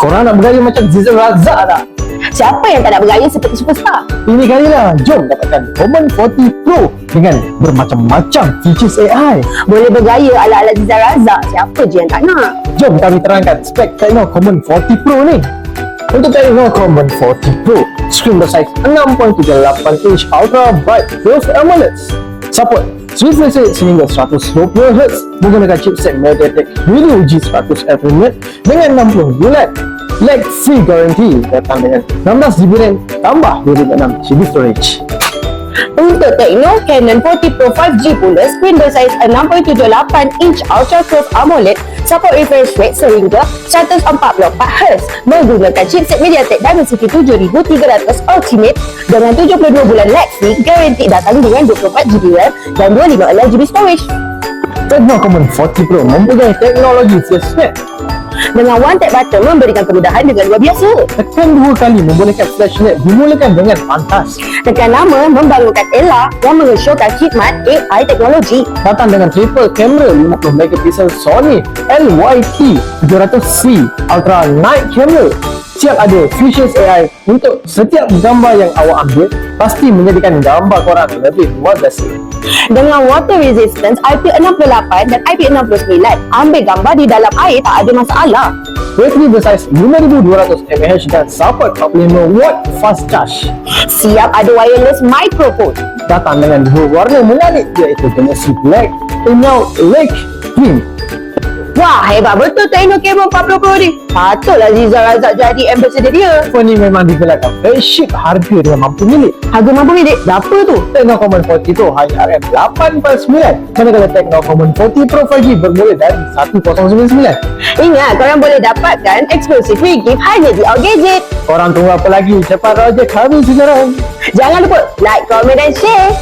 Korang nak bergaya macam Zizal Razak tak? Siapa yang tak nak bergaya seperti superstar? Ini kalilah, jom dapatkan Common 40 Pro dengan bermacam-macam features AI. Boleh bergaya ala-ala Zizal Razak. Siapa je yang tak nak? Jom kami terangkan spek Tecno Common 40 Pro ni. Untuk Tecno Common 40 Pro, screen bersaiz 6.78 inch Ultra Bright Curved AMOLED. Support refresh rate sehingga 120Hz menggunakan chipset MediaTek Helio G100F Remake dengan 60 bulan. Lag free guarantee datang dengan 16GB RAM tambah 256GB storage. Untuk Tecno Canon 40 Pro 5G pula, screen bersaiz 6.78 inch Ultra Curved AMOLED, support refresh rate sehingga 144Hz menggunakan chipset MediaTek Dimensity 7300 Ultimate dengan 72 bulan lag free guarantee datang dengan 24GB RAM dan 256GB storage. Tecno Common 40 Pro mempunyai teknologi FlashNet. Dengan one tap button memberikan kemudahan dengan luar biasa. Tekan 2 kali membolehkan FlashNet dimulakan dengan pantas. Tekan nama membangunkan Ella yang mengesyorkan khidmat AI teknologi. Datang dengan triple kamera 50MP Sony LYT 700C Ultra Night Camera. Siap ada features AI untuk setiap gambar yang awak ambil pasti menjadikan gambar korang lebih luar biasa. Dengan water resistance IP68 dan IP69, ambil gambar di dalam air tak ada masalah. Bateri bersaiz 5200 mAh dan support 45W fast charge. Siap ada wireless microphone. Datang dengan dua warna menarik iaitu Galaxy Black Emerald Lake Green. Wah, hebat betul Tecno Camon 40 Pro ni. Patutlah Zizal Razak jadi ambassador dia. Phone ni memang digelarkan flagship harga dia mampu milik. Harga mampu milik, berapa tu? Tecno Common 40 Pro hanya RM8.9, manakala Tecno Common 40 Pro 5G bermula dari 1099. Ingat, korang boleh dapatkan eksklusif free gift hanya di Outgadget. Korang tunggu apa lagi? Cepat raja kami sekarang. Jangan lupa like, komen dan share.